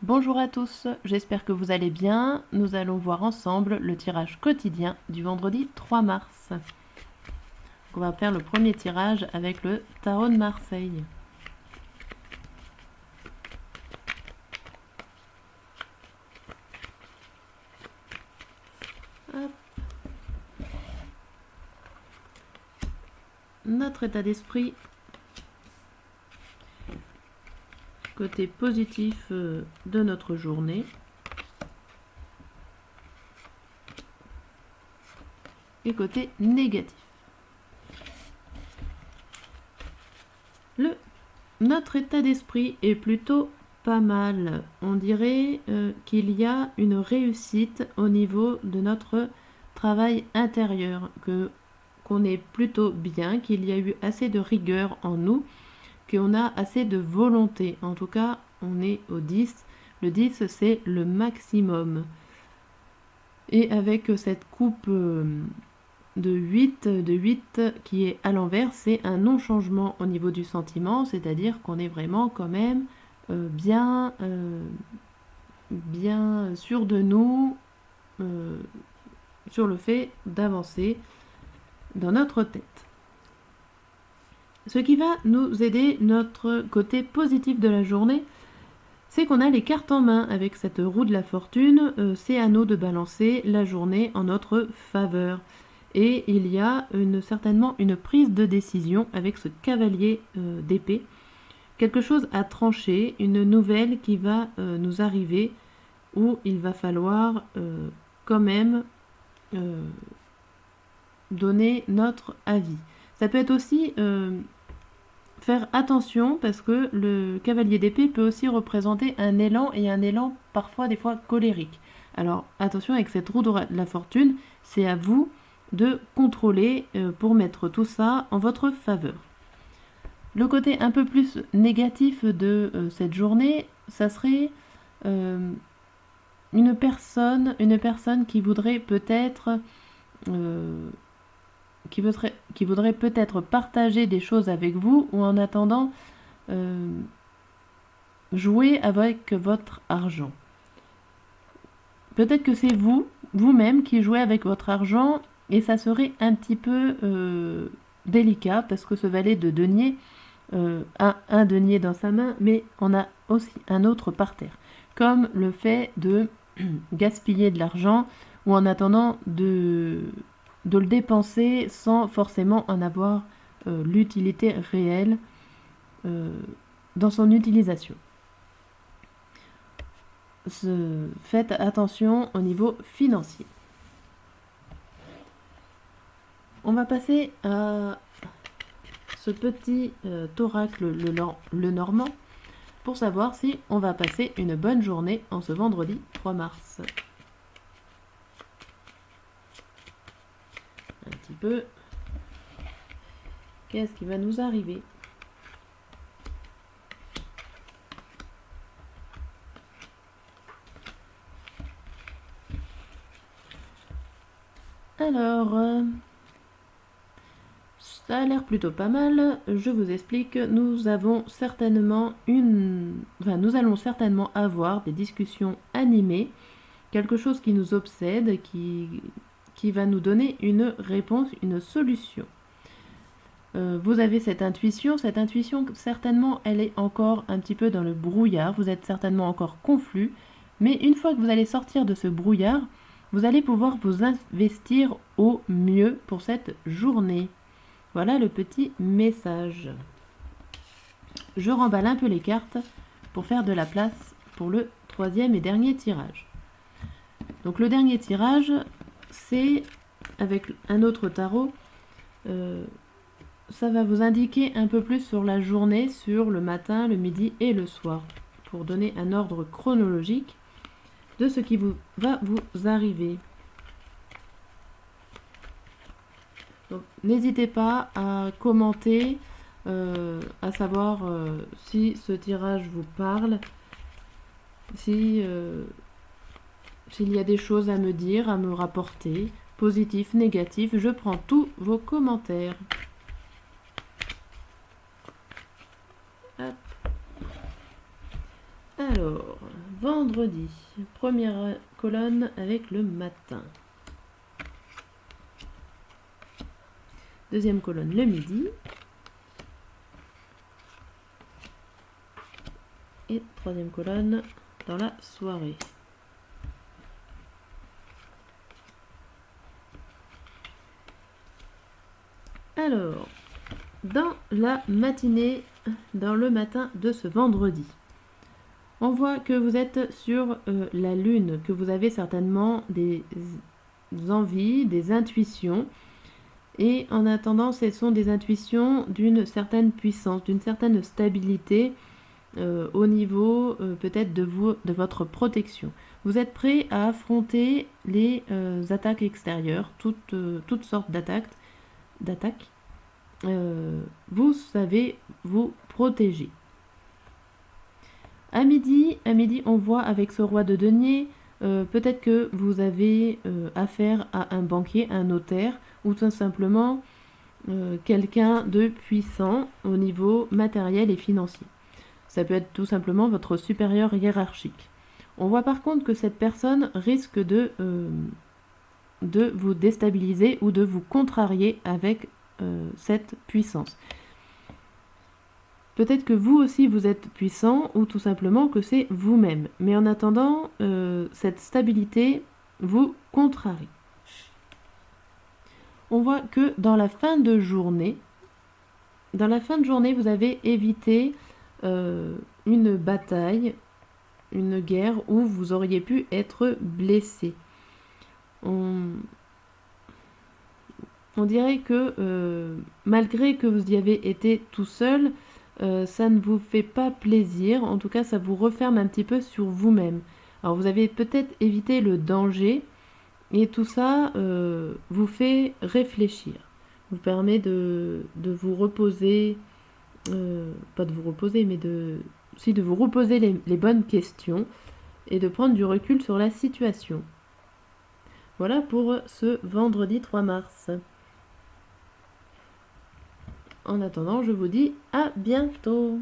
Bonjour à tous, j'espère que vous allez bien. Nous allons voir ensemble le tirage quotidien du vendredi 3 mars. On va faire le premier tirage avec le tarot de Marseille. Hop. Notre état d'esprit, côté positif de notre journée. Et côté négatif. Notre état d'esprit est plutôt pas mal. On dirait qu'il y a une réussite au niveau de notre travail intérieur, qu'on est plutôt bien, qu'il y a eu assez de rigueur en nous, qu'on a assez de volonté. En tout cas, on est au 10. Le 10, c'est le maximum. Et avec cette coupe de 8 qui est à l'envers, c'est un non-changement au niveau du sentiment, c'est-à-dire qu'on est vraiment quand même bien sûr de nous, sur le fait d'avancer dans notre tête. Ce qui va nous aider, notre côté positif de la journée, c'est qu'on a les cartes en main avec cette roue de la fortune. C'est à nous de balancer la journée en notre faveur. Et il y a certainement une prise de décision avec ce cavalier d'épée. Quelque chose à trancher, une nouvelle qui va nous arriver, où il va falloir quand même donner notre avis. Ça peut être aussi faire attention, parce que le cavalier d'épée peut aussi représenter un élan, et un élan parfois des fois colérique. Alors attention avec cette roue de la fortune, c'est à vous de contrôler pour mettre tout ça en votre faveur. Le côté un peu plus négatif de cette journée, ça serait une personne qui voudrait peut-être qui voudrait peut-être partager des choses avec vous, ou en attendant jouer avec votre argent. Peut-être que c'est vous-même qui jouez avec votre argent, et ça serait un petit peu délicat, parce que ce valet de denier a un denier dans sa main, mais on a aussi un autre par terre. Comme le fait de gaspiller de l'argent, ou en attendant de le dépenser sans forcément en avoir l'utilité réelle dans son utilisation. Faites attention au niveau financier. On va passer à ce petit oracle, le normand, pour savoir si on va passer une bonne journée en ce vendredi 3 mars. Un petit peu. Qu'est-ce qui va nous arriver ? Alors, ça a l'air plutôt pas mal. Je vous explique. Nous allons certainement avoir des discussions animées, quelque chose qui nous obsède, qui va nous donner une réponse, une solution. Vous avez cette intuition, certainement, elle est encore un petit peu dans le brouillard. Vous êtes certainement encore confus, mais une fois que vous allez sortir de ce brouillard, vous allez pouvoir vous investir au mieux pour cette journée. Voilà le petit message. Je remballe un peu les cartes pour faire de la place pour le troisième et dernier tirage. Donc le dernier tirage, c'est avec un autre tarot. Ça va vous indiquer un peu plus sur la journée, sur le matin, le midi et le soir, pour donner un ordre chronologique de ce qui va vous arriver. Donc n'hésitez pas à commenter, à savoir si ce tirage vous parle, s'il y a des choses à me dire, à me rapporter, positif, négatif. Je prends tous vos commentaires. Hop. Alors, vendredi, première colonne avec le matin. Deuxième colonne, le midi. Et troisième colonne, dans la soirée. Alors, dans la matinée, dans le matin de ce vendredi, on voit que vous êtes sur la lune, que vous avez certainement des envies, des intuitions. Et en attendant, ce sont des intuitions d'une certaine puissance, d'une certaine stabilité au niveau peut-être de votre protection. Vous êtes prêt à affronter les attaques extérieures, toutes sortes d'attaques. Vous savez vous protéger. À midi, on voit avec ce roi de denier, peut-être que vous avez affaire à un banquier, un notaire, ou tout simplement quelqu'un de puissant au niveau matériel et financier. Ça peut être tout simplement votre supérieur hiérarchique. On voit par contre que cette personne risque de vous déstabiliser ou de vous contrarier avec cette puissance. Peut-être que vous aussi vous êtes puissant ou tout simplement que c'est vous-même. Mais en attendant, cette stabilité vous contrarie. On voit que dans la fin de journée, vous avez évité une bataille, une guerre où vous auriez pu être blessé. On dirait que malgré que vous y avez été tout seul, ça ne vous fait pas plaisir. En tout cas, ça vous referme un petit peu sur vous-même. Alors vous avez peut-être évité le danger et tout ça vous fait réfléchir. Vous permet de vous reposer, pas de vous reposer, mais de vous reposer les bonnes questions et de prendre du recul sur la situation. Voilà pour ce vendredi 3 mars. En attendant, je vous dis à bientôt.